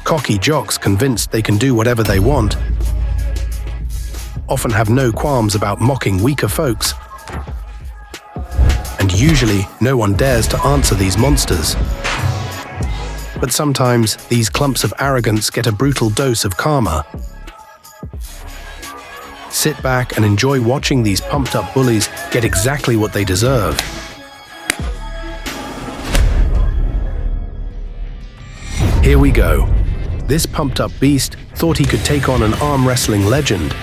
Cocky jocks convinced they can do whatever they want often have no qualms about mocking weaker folks. And usually, no one dares to answer these monsters. But sometimes, these clumps of arrogance get a brutal dose of karma. Sit back and enjoy watching these pumped-up bullies get exactly what they deserve. Here we go. This pumped-up beast thought he could take on an arm wrestling legend.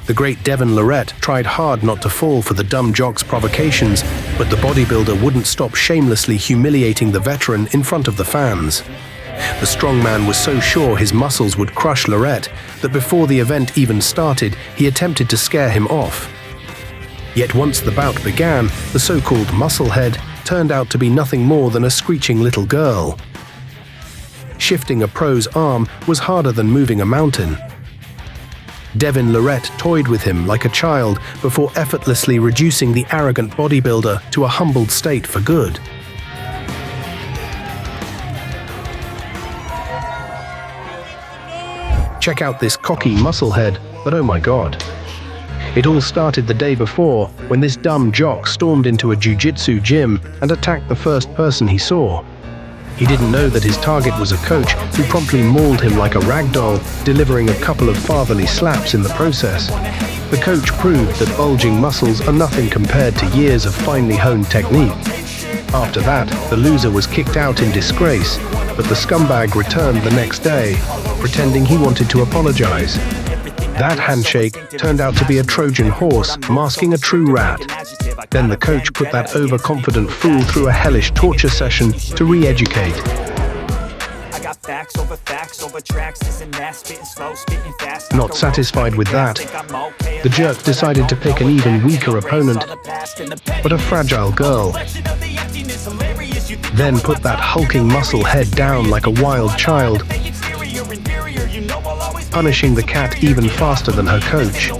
The great Devin Lorette tried hard not to fall for the dumb jock's provocations, but the bodybuilder wouldn't stop shamelessly humiliating the veteran in front of the fans. The strongman was so sure his muscles would crush Lorette that before the event even started, he attempted to scare him off. Yet once the bout began, the so-called musclehead turned out to be nothing more than a screeching little girl. Shifting a pro's arm was harder than moving a mountain. Devin Lorette toyed with him like a child before effortlessly reducing the arrogant bodybuilder to a humbled state for good. Check out this cocky musclehead, but oh my god. It all started the day before when this dumb jock stormed into a jiu-jitsu gym and attacked the first person he saw. He didn't know that his target was a coach who promptly mauled him like a rag doll, delivering a couple of fatherly slaps in the process. The coach proved that bulging muscles are nothing compared to years of finely honed technique. After that, the loser was kicked out in disgrace, but the scumbag returned the next day, pretending he wanted to apologize. That handshake turned out to be a Trojan horse masking a true rat. Then the coach put that overconfident fool through a hellish torture session to re-educate. Not satisfied with that, the jerk decided to pick an even weaker opponent, but a fragile girl. Then put that hulking muscle head down like a wild child, punishing the cat even faster than her coach.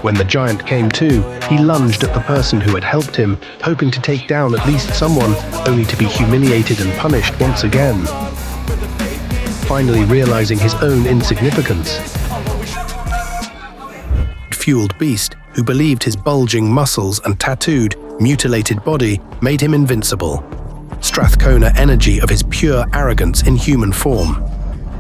When the giant came to, he lunged at the person who had helped him, hoping to take down at least someone, only to be humiliated and punished once again. Finally realizing his own insignificance. Fueled beast who believed his bulging muscles and tattooed, mutilated body made him invincible. Strathcona energy of his pure arrogance in human form.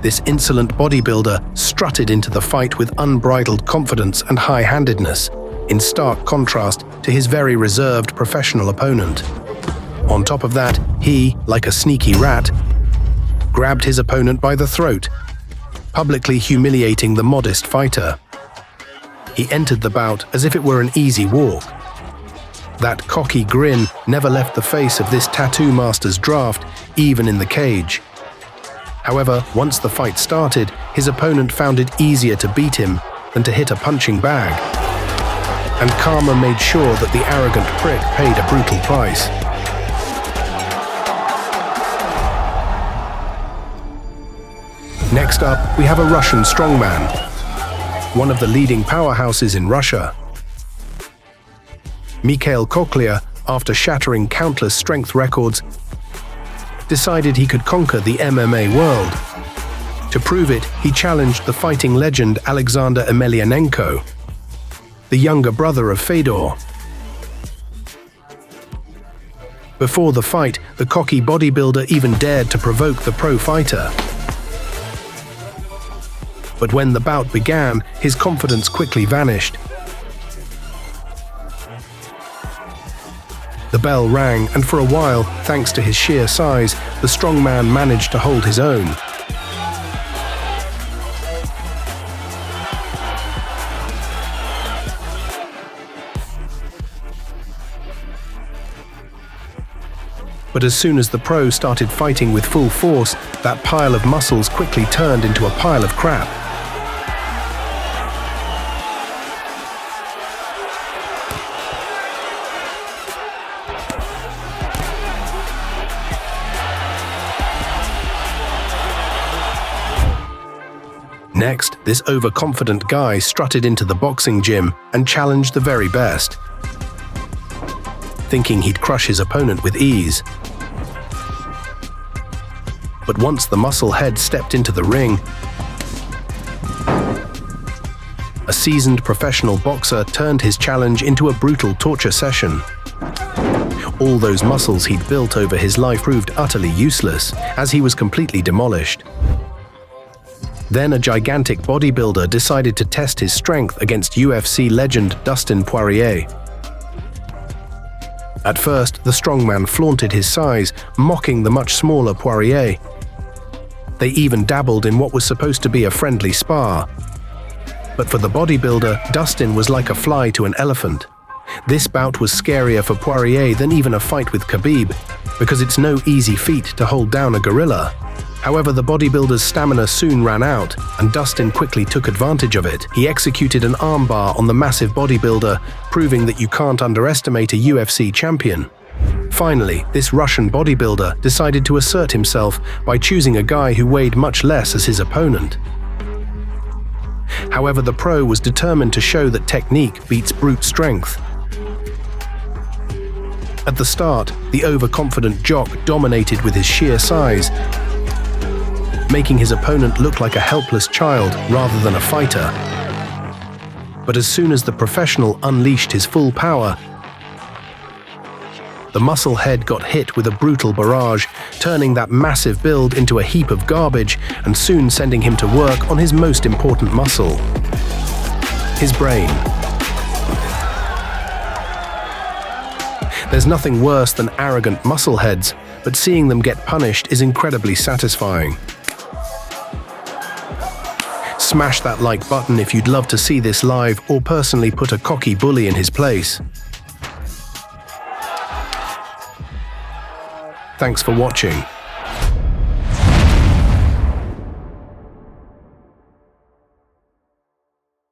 This insolent bodybuilder strutted into the fight with unbridled confidence and high-handedness, in stark contrast to his very reserved professional opponent. On top of that, he, like a sneaky rat, grabbed his opponent by the throat, publicly humiliating the modest fighter. He entered the bout as if it were an easy walk. That cocky grin never left the face of this tattoo master's draft, even in the cage. However, once the fight started, his opponent found it easier to beat him than to hit a punching bag. And karma made sure that the arrogant prick paid a brutal price. Next up, we have a Russian strongman, one of the leading powerhouses in Russia. Mikhail Koklia, after shattering countless strength records, decided he could conquer the MMA world. To prove it, he challenged the fighting legend Alexander Emelianenko, the younger brother of Fedor. Before the fight, the cocky bodybuilder even dared to provoke the pro fighter. But when the bout began, his confidence quickly vanished. The bell rang, and for a while, thanks to his sheer size, the strongman managed to hold his own. But as soon as the pro started fighting with full force, that pile of muscles quickly turned into a pile of crap. Next, this overconfident guy strutted into the boxing gym and challenged the very best, thinking he'd crush his opponent with ease. But once the muscle head stepped into the ring, a seasoned professional boxer turned his challenge into a brutal torture session. All those muscles he'd built over his life proved utterly useless, as he was completely demolished. Then a gigantic bodybuilder decided to test his strength against UFC legend Dustin Poirier. At first, the strongman flaunted his size, mocking the much smaller Poirier. They even dabbled in what was supposed to be a friendly spar. But for the bodybuilder, Dustin was like a fly to an elephant. This bout was scarier for Poirier than even a fight with Khabib, because it's no easy feat to hold down a gorilla. However, the bodybuilder's stamina soon ran out, and Dustin quickly took advantage of it. He executed an armbar on the massive bodybuilder, proving that you can't underestimate a UFC champion. Finally, this Russian bodybuilder decided to assert himself by choosing a guy who weighed much less as his opponent. However, the pro was determined to show that technique beats brute strength. At the start, the overconfident jock dominated with his sheer size, making his opponent look like a helpless child rather than a fighter. But as soon as the professional unleashed his full power, the muscle head got hit with a brutal barrage, turning that massive build into a heap of garbage and soon sending him to work on his most important muscle, his brain. There's nothing worse than arrogant muscleheads, but seeing them get punished is incredibly satisfying. Smash that like button if you'd love to see this live or personally put a cocky bully in his place. Thanks for watching.